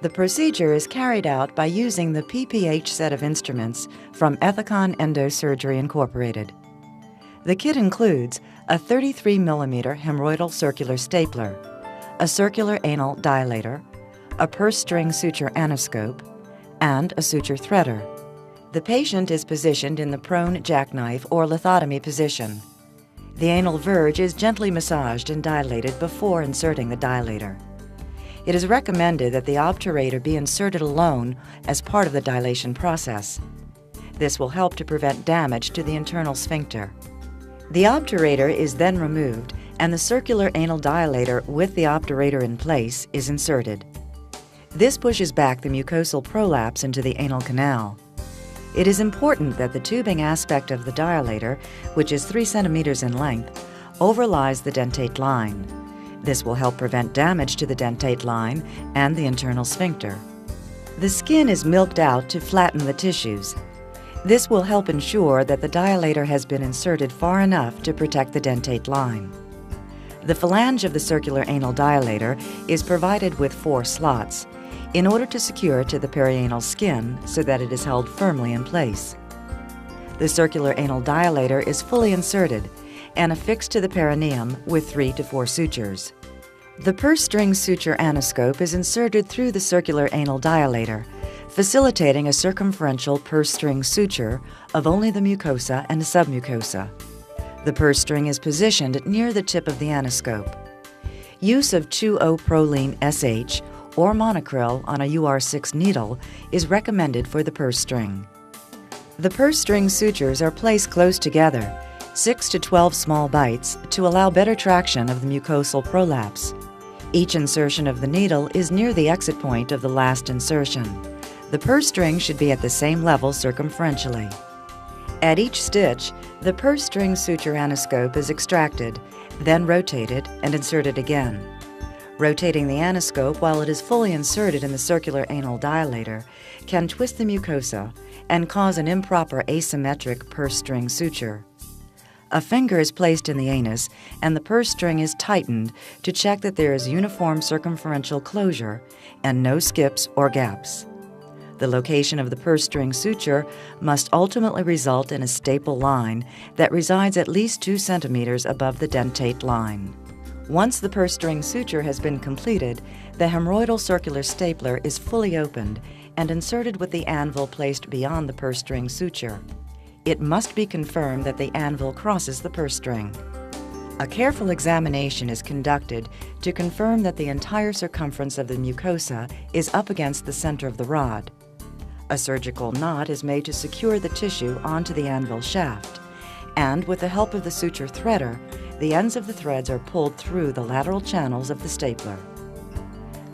The procedure is carried out by using the PPH set of instruments from Ethicon Endosurgery Incorporated. The kit includes a 33mm hemorrhoidal circular stapler, a circular anal dilator, a purse string suture anoscope, and a suture threader. The patient is positioned in the prone jackknife or lithotomy position. The anal verge is gently massaged and dilated before inserting the dilator. It is recommended that the obturator be inserted alone as part of the dilation process. This will help to prevent damage to the internal sphincter. The obturator is then removed and the circular anal dilator with the obturator in place is inserted. This pushes back the mucosal prolapse into the anal canal. It is important that the tubing aspect of the dilator, which is 3 centimeters in length, overlies the dentate line. This will help prevent damage to the dentate line and the internal sphincter. The skin is milked out to flatten the tissues. This will help ensure that the dilator has been inserted far enough to protect the dentate line. The phalange of the circular anal dilator is provided with 4 slots in order to secure it to the perianal skin so that it is held firmly in place. The circular anal dilator is fully inserted and affixed to the perineum with 3 to 4 sutures. The purse string suture anoscope is inserted through the circular anal dilator, facilitating a circumferential purse string suture of only the mucosa and submucosa. The purse string is positioned near the tip of the anoscope. Use of 2-O-proline SH or monocryl on a UR6 needle is recommended for the purse string. The purse string sutures are placed close together, 6 to 12 small bites, to allow better traction of the mucosal prolapse. Each insertion of the needle is near the exit point of the last insertion. The purse string should be at the same level circumferentially. At each stitch, the purse string suture anoscope is extracted, then rotated and inserted again. Rotating the anoscope while it is fully inserted in the circular anal dilator can twist the mucosa and cause an improper asymmetric purse string suture. A finger is placed in the anus and the purse string is tightened to check that there is uniform circumferential closure and no skips or gaps. The location of the purse string suture must ultimately result in a staple line that resides at least 2 centimeters above the dentate line. Once the purse string suture has been completed, the hemorrhoidal circular stapler is fully opened and inserted with the anvil placed beyond the purse string suture. It must be confirmed that the anvil crosses the purse string. A careful examination is conducted to confirm that the entire circumference of the mucosa is up against the center of the rod. A surgical knot is made to secure the tissue onto the anvil shaft, and with the help of the suture threader, the ends of the threads are pulled through the lateral channels of the stapler.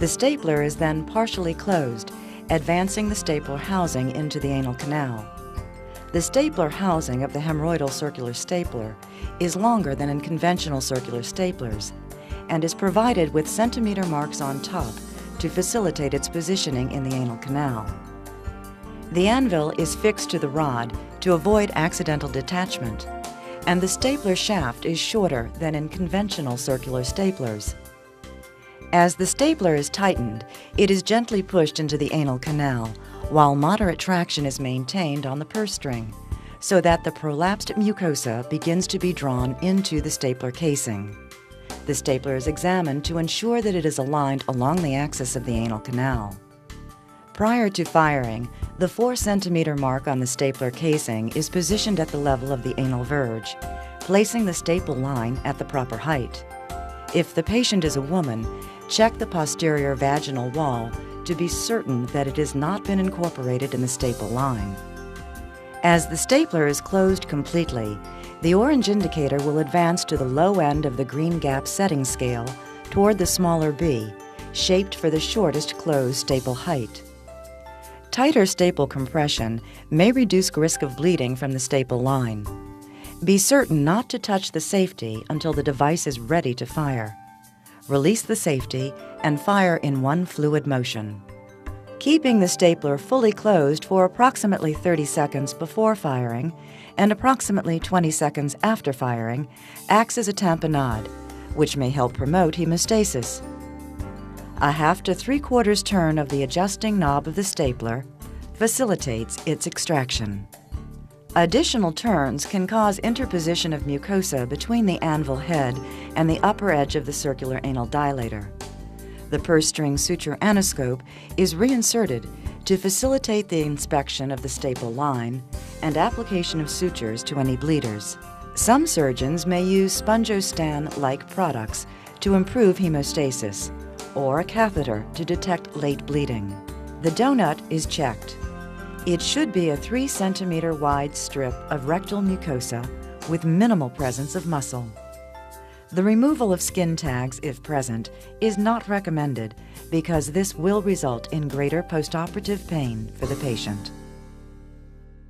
The stapler is then partially closed, advancing the stapler housing into the anal canal. The stapler housing of the hemorrhoidal circular stapler is longer than in conventional circular staplers and is provided with centimeter marks on top to facilitate its positioning in the anal canal. The anvil is fixed to the rod to avoid accidental detachment, and the stapler shaft is shorter than in conventional circular staplers. As the stapler is tightened, it is gently pushed into the anal canal, while moderate traction is maintained on the purse string, so that the prolapsed mucosa begins to be drawn into the stapler casing. The stapler is examined to ensure that it is aligned along the axis of the anal canal. Prior to firing, the 4 centimeter mark on the stapler casing is positioned at the level of the anal verge, placing the staple line at the proper height. If the patient is a woman, check the posterior vaginal wall to be certain that it has not been incorporated in the staple line. As the stapler is closed completely, the orange indicator will advance to the low end of the green gap setting scale toward the smaller B, shaped for the shortest closed staple height. Tighter staple compression may reduce risk of bleeding from the staple line. Be certain not to touch the safety until the device is ready to fire. Release the safety and fire in one fluid motion. Keeping the stapler fully closed for approximately 30 seconds before firing and approximately 20 seconds after firing acts as a tamponade, which may help promote hemostasis. A 1/2 to 3/4 turn of the adjusting knob of the stapler facilitates its extraction. Additional turns can cause interposition of mucosa between the anvil head and the upper edge of the circular anal dilator. The purse string suture anoscope is reinserted to facilitate the inspection of the staple line and application of sutures to any bleeders. Some surgeons may use Spongostan-like products to improve hemostasis, or a catheter to detect late bleeding. The donut is checked. It should be a 3 centimeter wide strip of rectal mucosa with minimal presence of muscle. The removal of skin tags, if present, is not recommended because this will result in greater postoperative pain for the patient.